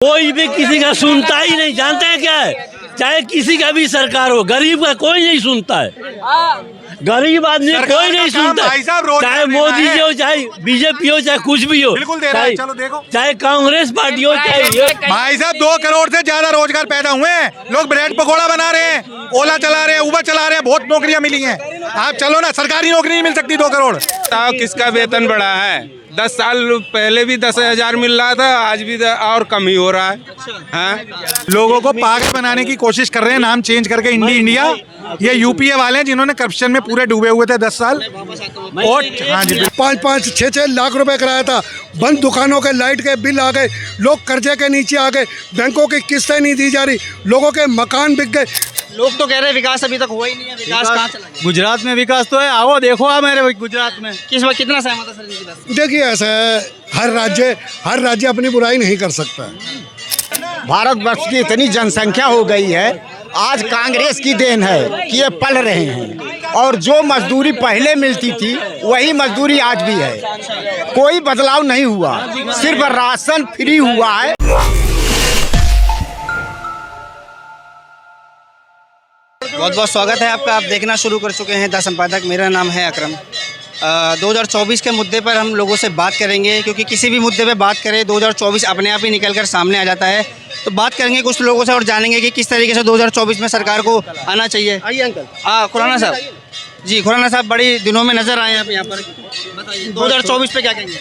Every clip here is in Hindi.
कोई भी किसी का सुनता ही नहीं। जानते हैं क्या है, चाहे किसी का भी सरकार हो, गरीब का कोई नहीं सुनता है। गरीब आदमी कोई नहीं सुनता है। चाहे मोदी जी हो, चाहे बीजेपी हो, चाहे कुछ भी हो, बिल्कुल दे रहा है। चलो देखो, चाहे कांग्रेस पार्टी हो, चाहे भाई साहब 2 करोड़ से ज्यादा रोजगार पैदा हुए हैं। लोग ब्रेड पकौड़ा बना रहे हैं, ओला चला रहे हैं, उबर चला रहे हैं, बहुत नौकरियां मिली हैं। आप चलो ना, सरकारी नौकरी नहीं मिल सकती 2 करोड़। किसका वेतन बढ़ा है? 10 साल पहले भी 10,000 मिल रहा था, आज भी और कम ही हो रहा है। हाँ? लोगों को पागल बनाने की कोशिश कर रहे हैं, नाम चेंज करके इंडिया। ये यूपीए वाले हैं जिन्होंने करप्शन में पूरे डूबे हुए थे 10 साल। और हाँ जी, 5-5, 6-6 लाख रुपए कराया था। बंद दुकानों के लाइट के बिल आ गए, लोग कर्जे के नीचे आ गए, बैंकों की किस्तें नहीं दी जा रही, लोगों के मकान बिक गए। लोग तो कह रहे हैं विकास अभी तक हुआ ही नहीं है। विकास कहाँ चला गया? गुजरात में विकास तो है, आओ देखो आप मेरे गुजरात में। किस वक्त कितना सहमत है सर इनकी बात से? देखिए ऐसा है, हर राज्य अपनी बुराई नहीं कर सकता है। भारतवर्ष की इतनी जनसंख्या हो गई है, आज कांग्रेस की देन है कि ये पढ़ रहे हैं, और जो मजदूरी पहले मिलती थी वही मजदूरी आज भी है। कोई बदलाव नहीं हुआ, सिर्फ राशन फ्री हुआ है। बहुत बहुत स्वागत है आपका। आप देखना शुरू कर चुके हैं द संपादक। मेरा नाम है अकरम। 2024 के मुद्दे पर हम लोगों से बात करेंगे, क्योंकि किसी भी मुद्दे पे बात करें 2024 अपने आप ही निकल कर सामने आ जाता है। तो बात करेंगे कुछ लोगों से और जानेंगे कि किस तरीके से 2024 में सरकार को आना चाहिए। आइए अंकल। खुराना साहब जी, खुराना साहब बड़ी दिनों में नज़र आए हैं यहाँ पर। बताइए 2024 पे क्या कहेंगे?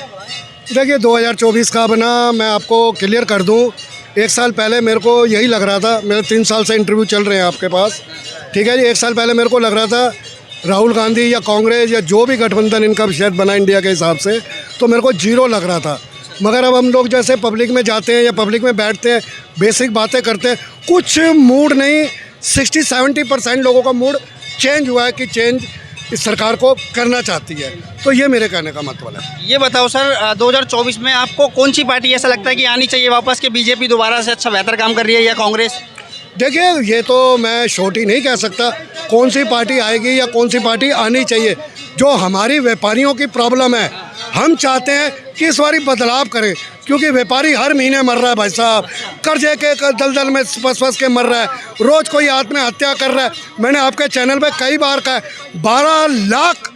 देखिए 2024 का बना, मैं आपको क्लियर कर दूं, 1 साल पहले मेरे को यही लग रहा था, मेरे 3 साल से इंटरव्यू चल रहे हैं आपके पास, ठीक है जी। 1 साल पहले मेरे को लग रहा था राहुल गांधी या कांग्रेस या जो भी गठबंधन इनका शायद बना इंडिया के हिसाब से, तो मेरे को 0 लग रहा था। मगर अब हम लोग जैसे पब्लिक में जाते हैं या पब्लिक में बैठते हैं, बेसिक बातें करते हैं, कुछ मूड नहीं, 60-70% लोगों का मूड चेंज हुआ है कि चेंज इस सरकार को करना चाहती है। तो ये मेरे कहने का मतलब है। ये बताओ सर, 2024 में आपको कौन सी पार्टी ऐसा लगता है कि आनी चाहिए वापस, कि बीजेपी दोबारा से अच्छा बेहतर काम कर रही है, या कांग्रेस? देखिए ये तो मैं छोटी नहीं कह सकता कौन सी पार्टी आएगी या कौन सी पार्टी आनी चाहिए। जो हमारी व्यापारियों की प्रॉब्लम है, हम चाहते हैं कि इस बारी बदलाव करें, क्योंकि व्यापारी हर महीने मर रहा है भाई साहब, कर्जे के दलदल में फंस के मर रहा है, रोज़ कोई आत्महत्या कर रहा है। मैंने आपके चैनल पे कई बार कहा है, 12 लाख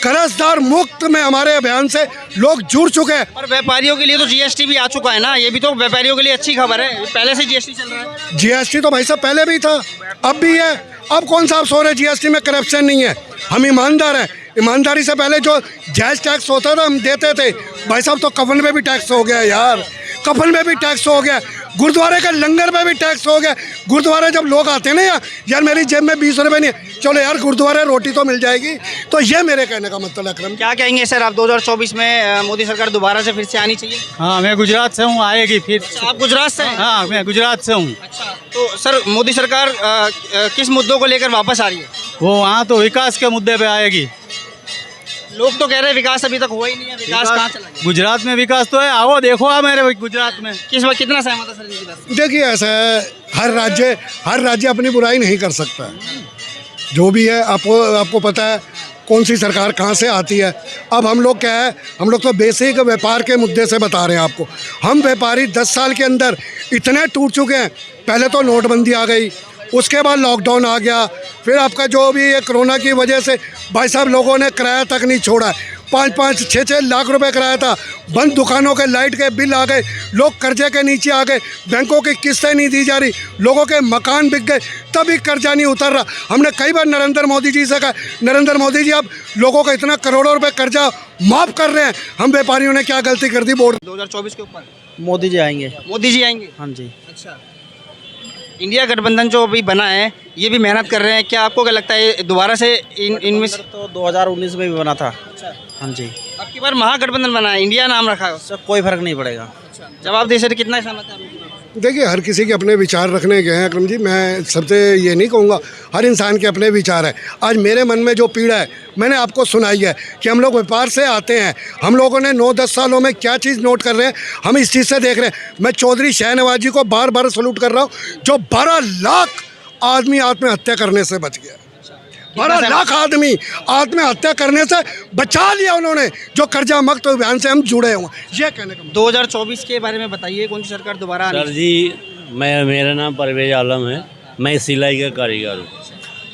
कर्जदार मुक्त में हमारे अभियान से लोग जुड़ चुके हैं। और व्यापारियों के लिए तो जीएसटी भी आ चुका है ना, ये भी तो व्यापारियों के लिए अच्छी खबर है। पहले से जीएसटी चल रहा है। जीएसटी तो भाई साहब पहले भी था, अब भी है। अब कौन सा आप सो रहे, जीएसटी में करप्शन नहीं है, हम ईमानदार हैं। ईमानदारी से पहले जो जायज़ टैक्स होता था हम देते थे भाई साहब, तो कफन में भी टैक्स हो गया यार, कफन में भी टैक्स हो गया, गुरुद्वारे के लंगर में भी टैक्स हो गया। गुरुद्वारे जब लोग आते हैं ना, यार मेरी जेब में 20 रुपये नहीं है, चलो यार गुरुद्वारे रोटी तो मिल जाएगी। तो ये मेरे कहने का मतलब है। अकरम क्या कहेंगे सर आप, 2024 में मोदी सरकार दोबारा से फिर से आनी चाहिए? हाँ, मैं गुजरात से हूँ, आएगी फिर। आप गुजरात से हैं? हाँ, मैं गुजरात से हूँ। अच्छा, तो सर मोदी सरकार किस मुद्दों को लेकर वापस आ रही है? वो वहाँ तो विकास के मुद्दे पे आएगी। लोग तो कह रहे हैं विकास अभी तक हुआ ही नहीं है। विकास कहाँ चला गया? गुजरात में विकास तो है, आओ देखो आप मेरे गुजरात में। किस वक्त कितना सहमत है सर इनकी बात से? देखिए ऐसा है, हर राज्य अपनी बुराई नहीं कर सकता है। जो भी है आपको पता है कौन सी सरकार कहाँ से आती है। अब हम लोग क्या है, हम लोग तो बेसिक व्यापार के मुद्दे से बता रहे हैं आपको। हम व्यापारी 10 साल के अंदर इतने टूट चुके हैं। पहले तो नोटबंदी आ गई, उसके बाद लॉकडाउन आ गया, फिर आपका जो भी ये कोरोना की वजह से भाई साहब लोगों ने किराया तक नहीं छोड़ा है। 5-5, 6-6 लाख रुपए कराया था। बंद दुकानों के लाइट के बिल आ गए, लोग कर्जे के नीचे आ गए, बैंकों की किस्तें नहीं दी जा रही, लोगों के मकान बिक गए, तभी कर्जा नहीं उतर रहा। हमने कई बार नरेंद्र मोदी जी से कहा, नरेंद्र मोदी जी आप लोगों का इतना करोड़ों रुपए कर्जा माफ़ कर रहे हैं, हम व्यापारियों ने क्या गलती कर दी? बोर्ड 2024 के ऊपर मोदी जी आएंगे। मोदी जी आएंगे? हाँ जी। अच्छा, इंडिया गठबंधन जो अभी बना है ये भी मेहनत कर रहे हैं, क्या आपको क्या लगता है दोबारा से इनमें तो 2019 में भी बना था। हाँ जी। अब की बार महागठबंधन बना है, इंडिया नाम रखा है। सब कोई फर्क नहीं पड़ेगा। जवाब दे सर, कितना सहमत है आप? देखिए हर किसी के अपने विचार रखने के हैं अकरम जी, मैं सबसे ये नहीं कहूँगा, हर इंसान के अपने विचार हैं। आज मेरे मन में जो पीड़ा है मैंने आपको सुनाई है कि हम लोग व्यापार से आते हैं, हम लोगों ने 9-10 सालों में क्या चीज़ नोट कर रहे हैं, हम इस चीज़ से देख रहे हैं। मैं चौधरी शहनवाज जी को बार बार सलूट कर रहा हूँ, जो 12 लाख आदमी आत्महत्या करने से बच गया। 12 लाख आदमी आत्महत्या करने से बचा लिया उन्होंने, जो कर्जा मुक्त अभियान से हम जुड़े हुए। ये कहने का 2024 के बारे में बताइए, कौन सी सरकार दोबारा आनी सर जी, मेरा नाम परवेज आलम है, मैं सिलाई का कारीगर हूँ।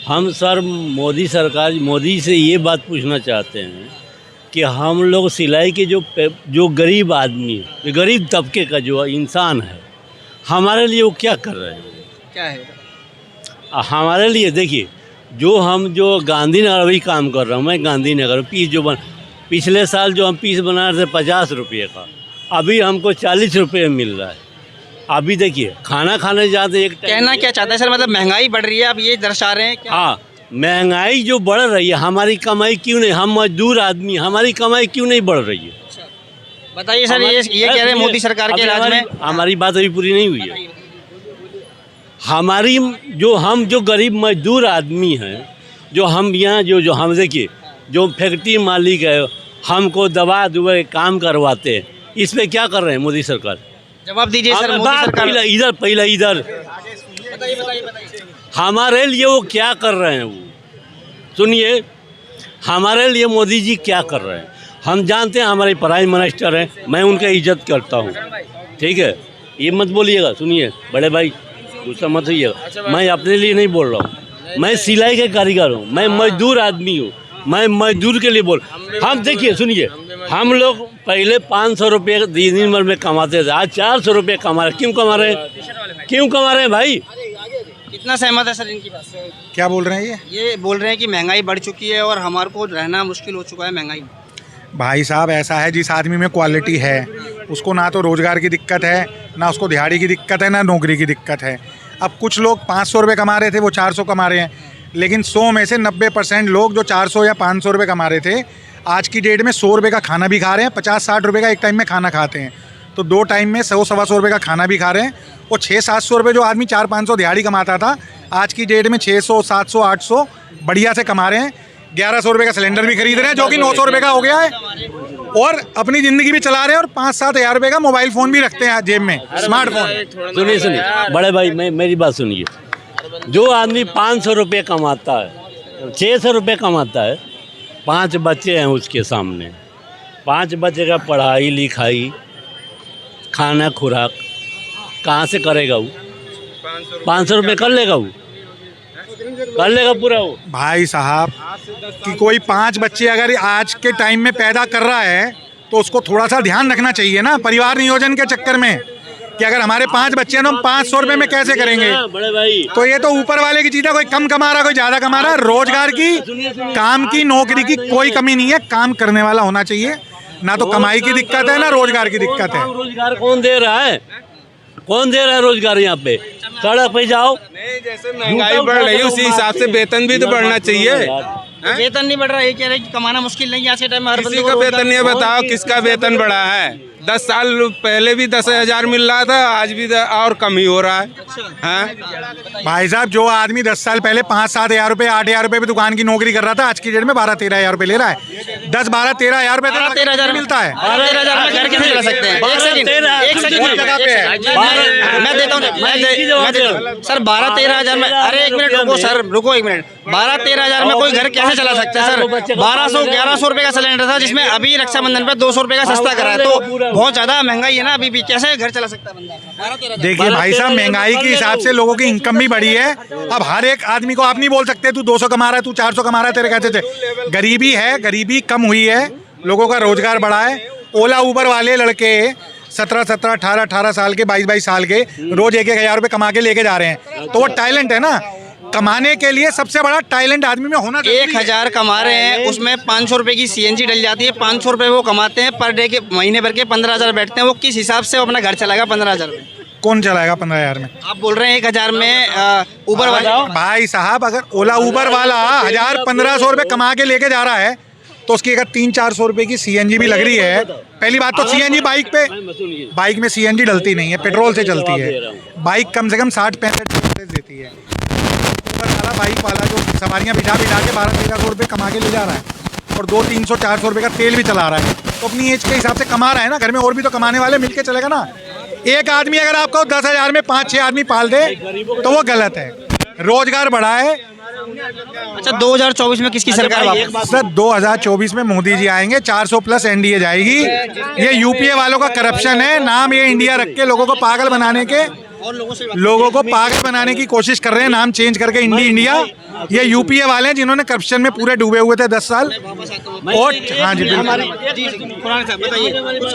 हम सर मोदी से ये बात पूछना चाहते हैं कि हम लोग सिलाई के जो गरीब आदमी है, गरीब तबके का जो इंसान है, हमारे लिए वो क्या कर रहे हैं? क्या है? हमारे लिए देखिए, जो गांधीनगर अभी काम कर रहा हूँ मैं, गांधीनगर पीस पिछले साल जो हम पीस बना रहे थे 50 रुपये का, अभी हमको 40 रुपये मिल रहा है। अभी देखिए, खाना खाने जाते एक कहना क्या चाहते हैं सर, मतलब महंगाई बढ़ रही है, आप ये दर्शा रहे हैं क्या? हाँ, महंगाई जो बढ़ रही है, हमारी कमाई क्यों नहीं, हम मजदूर आदमी, हमारी कमाई क्यों नहीं बढ़ रही है? बताइए सर, ये कह रहे हैं मोदी सरकार के राज में। हमारी बात अभी पूरी नहीं हुई है। हम जो गरीब मजदूर आदमी हैं, जो हम यहाँ जो हम देखिए, जो फैक्ट्री मालिक है, हमको दवा दुआ काम करवाते हैं, इस पे क्या कर रहे हैं मोदी सरकार? जवाब दीजिए सर, मोदी सरकार। इधर बताइए। हमारे लिए वो क्या कर रहे हैं? वो सुनिए, हमारे लिए मोदी जी क्या कर रहे हैं हम जानते हैं। हमारे प्राइम मिनिस्टर हैं, मैं उनका इज्जत करता हूँ, ठीक है? ये मत बोलिएगा, सुनिए बड़े भाई, गुस्सा मत होइएगा। मैं अपने लिए नहीं बोल रहा हूँ, मैं सिलाई के कारीगर हूँ, मैं मजदूर आदमी हूँ, मैं मजदूर के लिए हम देखिए, सुनिए, हम लोग पहले 500 रुपये दिन भर में कमाते थे, आज 400 रुपये कमा रहे। क्यों कमा रहे हैं भाई? कितना सहमत है सर इनकी बात से? क्या बोल रहे हैं ये बोल रहे हैं कि महंगाई बढ़ चुकी है और हमारे को रहना मुश्किल हो चुका है महंगाई। भाई साहब, ऐसा है, जिस आदमी में क्वालिटी है उसको ना तो रोज़गार की दिक्कत है, ना उसको दिहाड़ी की दिक्कत है, ना नौकरी की दिक्कत है। अब कुछ लोग 500 रुपये कमा रहे थे, वो 400 कमा रहे हैं, लेकिन 100 में से 90% लोग जो 400 या 500 रुपये कमा रहे थे, आज की डेट में 100 रुपये का खाना भी खा रहे हैं, 50-60 रुपये का एक टाइम में खाना खाते हैं। तो 2 टाइम में 100-125 रुपये का खाना भी खा रहे हैं। और 600-700 रुपये जो आदमी 400-500 दिहाड़ी कमाता था, आज की डेट में 600-700-800 बढ़िया से कमा रहे हैं। 1100 रुपये का सिलेंडर भी खरीद रहे हैं, जो कि 900 रुपये का हो गया है, और अपनी ज़िंदगी भी चला रहे हैं, और 5-7 हज़ार रुपये का मोबाइल फ़ोन भी रखते हैं जेब में, स्मार्टफोन। सुनिए बड़े भाई, मेरी बात सुनिए। जो आदमी 500 रुपये कमाता है, 600 रुपये कमाता है, 5 बच्चे हैं उसके सामने, 5 बच्चे का पढ़ाई लिखाई खाना खुराक कहाँ से करेगा वो? 500 रुपये कर लेगा पूरा वो? भाई साहब, कि कोई 5 बच्चे अगर आज के टाइम में पैदा कर रहा है, तो उसको थोड़ा सा ध्यान रखना चाहिए ना, परिवार नियोजन के चक्कर में, कि अगर हमारे 5 बच्चे हैं तो हम 500 रुपये में कैसे करेंगे? बड़े भाई, तो ये तो ऊपर वाले की चीज़ है, कोई कम कमा रहा, कोई ज़्यादा कमा रहा। रोजगार की, काम की, नौकरी की कोई कमी नहीं है, काम करने वाला होना चाहिए। ना तो कमाई की दिक्कत है, ना रोजगार की दिक्कत है। रोजगार कौन दे रहा है? रोजगार यहाँ पे? सड़क पे जाओ। नहीं, जैसे महंगाई बढ़ रही है उसी हिसाब से वेतन भी तो बढ़ना चाहिए। वेतन नहीं बढ़ रहा है, कह रहे हैं कि कमाना मुश्किल नहीं है आज के टाइम में। किसी का वेतन नहीं है, बताओ किसका वेतन बढ़ा है? 10 साल पहले भी 10,000 मिल रहा था, आज भी और कम ही हो रहा है। हाँ भाई साहब, जो आदमी 10 साल पहले 5-7 हज़ार रुपये, 8 हज़ार रुपये पे दुकान की नौकरी कर रहा था, आज की डेट में 12-13 हज़ार रुपये ले रहा है। 10-12-13 हज़ार रुपये 13 हज़ार मिलता है। 13 हज़ार में घर कैसे चला सकते हैं? एक सेकंड मैं देता हूँ सर। 12-13 हज़ार में, अरे एक मिनट रुको सर, रुको एक मिनट। 12-13 हज़ार में कोई घर कैसे चला सकता है सर? 1200-1100 रुपये का सिलेंडर था, जिसमें अभी रक्षाबंधन पे 200 रुपये का सस्ता करा है, तो बहुत ज़्यादा महंगाई है ना अभी भी। कैसे घर चला सकता है बंदा? देखिए भाई साहब, महंगाई के हिसाब से लोगों की इनकम भी बढ़ी है। अब हर एक आदमी को आप नहीं बोल सकते तू 200 कमा रहा है, तू 400 कमा रहा है, तेरे कैसे थे? गरीबी है, गरीबी कम हुई है, लोगों का रोजगार बढ़ा है। ओला उबर वाले लड़के 17-17, 18-18 साल के, 22-22 साल के, रोज 1-1 हज़ार रुपये कमा के लेके जा रहे हैं, तो वो टैलेंट है ना। कमाने के लिए सबसे बड़ा टैलेंट आदमी में होना चाहिए। 1,000 कमा रहे हैं, उसमें 500 रुपये की CNG डल जाती है। 500 रुपये वो कमाते हैं पर डे के, महीने भर के 15,000 बैठते हैं। वो किस हिसाब से अपना घर चलाएगा 15,000 में? कौन चलाएगा 15,000 में? आप बोल रहे हैं 1,000 में उबर वाला? भाई साहब, अगर ओला उबर वाला 1,000-1,500 रुपये कमा के लेके जा रहा है, तो उसकी अगर 300-400 रुपये की CNG भी लग रही है। पहली बात तो CNG बाइक में CNG डलती नहीं है, पेट्रोल से चलती है। बाइक कम से कम 60-65 देती है। ऊबर वाला, बाइक वाला जो सवारियाँ बिठा के 1200-1300 रुपये कमा के ले जा रहा है, और 200-300-400 रुपये का तेल भी चला रहा है, तो अपनी एज के हिसाब से कमा रहा है ना। घर में और भी तो कमाने वाले मिलके चलेगा ना। एक आदमी अगर आपको 10,000 में 5-6 आदमी पाल दे, तो वो गलत है। रोजगार बढ़ा है। अच्छा 2024 में किसकी सरकार वापस? सर 2024 में मोदी जी आएंगे, 400 प्लस एनडीए जाएगी। ये यूपीए वालों का करप्शन है, नाम ये इंडिया रख के लोगों को पागल बनाने के, लोगों को पागल बनाने की कोशिश कर रहे हैं, नाम चेंज करके इंडिया। ये यूपीए वाले हैं जिन्होंने करप्शन में पूरे डूबे हुए थे 10 साल। और हाँ जी बिल्कुल।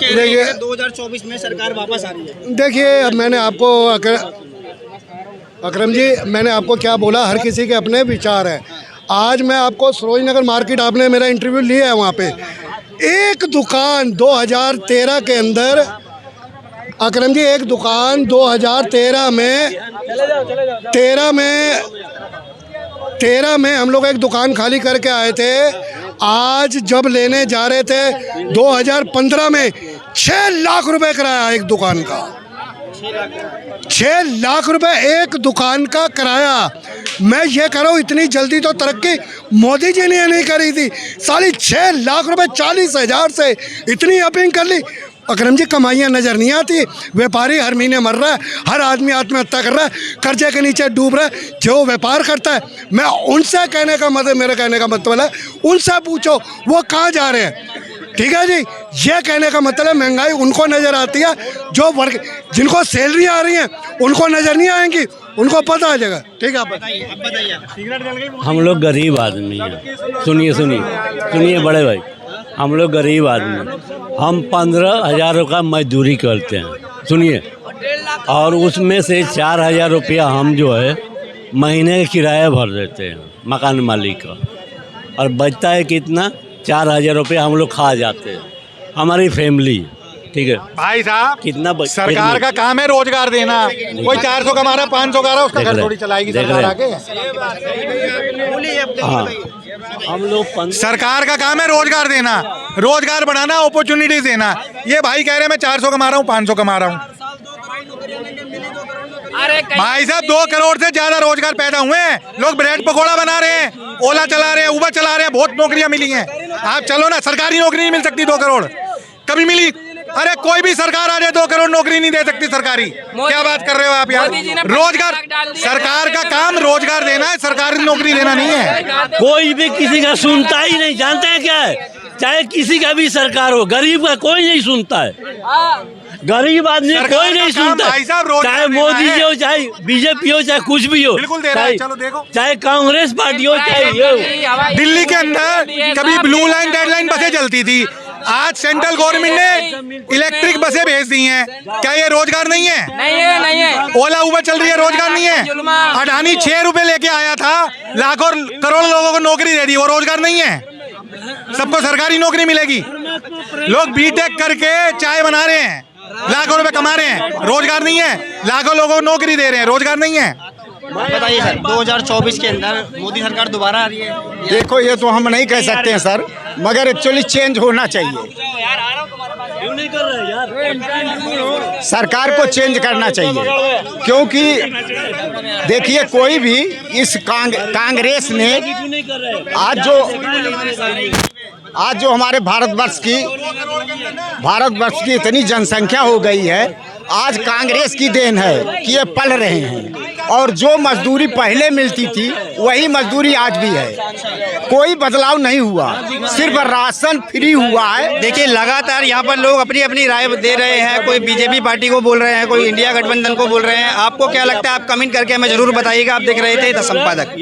देखिए 2024 में सरकार वापस आ रही है। देखिए मैंने आपको अकरम जी, मैंने आपको क्या बोला, हर किसी के अपने विचार हैं। आज मैं आपको सरोज नगर मार्केट, आपने मेरा इंटरव्यू लिया है, वहाँ पे एक दुकान 2013 के अंदर, अकरम जी एक दुकान 2013 में हम लोग एक दुकान खाली करके आए थे। आज जब लेने जा रहे थे 2015 में 6 लाख रुपए किराया एक दुकान का, 6 लाख रुपए एक दुकान का किराया। मैं ये कह रहा हूँ इतनी जल्दी तो तरक्की मोदी जी ने नहीं करी थी। साली 6 लाख रुपए 40,000 से इतनी अपिंग कर ली। अकरम जी कमाइयाँ नज़र नहीं आती, व्यापारी हर महीने मर रहा है, हर आदमी आत्महत्या कर रहा है, कर्जे के नीचे डूब रहा है। जो व्यापार करता है, मैं उनसे कहने का मतलब, मेरे कहने का मतलब है उनसे पूछो वो कहाँ जा रहे हैं। ठीक है जी, ये कहने का मतलब महंगाई उनको नज़र आती है, जो वर्ग जिनको सैलरी आ रही है उनको नज़र नहीं आएंगी, उनको पता आ जाएगा। ठीक है, आप बताइए। हम लोग गरीब आदमी हैं। सुनिए बड़े भाई, हम लोग गरीब आदमी, हम 15,000 का मजदूरी करते हैं। सुनिए, और उसमें से 4,000 रुपया हम जो है महीने का किराया भर देते हैं मकान मालिक का, और बचता है कितना, 4,000 रुपया हम लोग खा जाते हैं, हमारी फैमिली। ठीक है भाई साहब, कितना सरकार का काम है रोजगार देना। कोई 400 कमा रहा है, 500 कमा रहा है, उसका घर थोड़ी चलाएगी सरकार आके। हाँ, हम लोग सरकार का काम है रोजगार देना, रोजगार बढ़ाना, अपॉर्चुनिटी देना। ये भाई कह रहे हैं मैं 400 कमा रहा हूँ, 500 कमा रहा हूँ। भाई साहब 2 करोड़ से ज्यादा रोजगार पैदा हुए हैं। लोग ब्रेड पकौड़ा बना रहे हैं, ओला चला रहे हैं, उबर चला रहे हैं, बहुत नौकरियां मिली हैं। आप चलो ना, सरकारी नौकरी नहीं मिल सकती 2 करोड़, कभी मिली? अरे कोई भी सरकार आ जाए 2 करोड़ नौकरी नहीं दे सकती सरकारी। क्या बात कर रहे हो आप यार? रोजगार, सरकार का काम रोजगार देना है, सरकारी नौकरी देना नहीं है। कोई भी किसी का सुनता ही नहीं, जानते हैं क्या है? चाहे किसी का भी सरकार हो, गरीब का कोई नहीं सुनता है। गरीब आदमी कोई नहीं सुनता, चाहे मोदी जी हो, चाहे बीजेपी हो, चाहे कुछ भी हो, बिल्कुल दे रहा है। चलो देखो, चाहे कांग्रेस पार्टी हो, चाहे ये हो। दिल्ली के अंदर कभी ब्लू लाइन रेड लाइन बसें चलती थी, आज सेंट्रल गवर्नमेंट ने इलेक्ट्रिक बसें भेज दी हैं। क्या ये रोजगार नहीं है? नहीं है। ओला उबर चल रही है, रोजगार नहीं है? अडानी 6 रुपए लेके आया था, लाखों करोड़ों लोगों को नौकरी दे दी, वो रोजगार नहीं है? सबको सरकारी नौकरी मिलेगी। लोग बीटेक करके चाय बना रहे हैं, लाखों रुपए कमा रहे हैं, रोजगार नहीं है। लाखों लोगों को नौकरी दे रहे हैं, रोजगार नहीं है। बताइए सर, 2024 के अंदर मोदी सरकार दोबारा आ रही है? देखो ये तो हम नहीं कह सकते हैं सर, मगर एक्चुअली चेंज होना चाहिए। सरकार को चेंज करना चाहिए, क्योंकि देखिए कोई भी इस कांग्रेस ने आज जो हमारे भारतवर्ष की इतनी जनसंख्या हो गई है, आज कांग्रेस की देन है कि ये पल रहे हैं। और जो मजदूरी पहले मिलती थी वही मजदूरी आज भी है, कोई बदलाव नहीं हुआ, सिर्फ राशन फ्री हुआ है। देखिए लगातार यहाँ पर लोग अपनी अपनी राय दे रहे हैं, कोई बीजेपी पार्टी को बोल रहे हैं, कोई इंडिया गठबंधन को बोल रहे हैं। आपको क्या लगता है? आप कमेंट करके हमें जरूर बताइएगा। आप देख रहे थे द संपादक।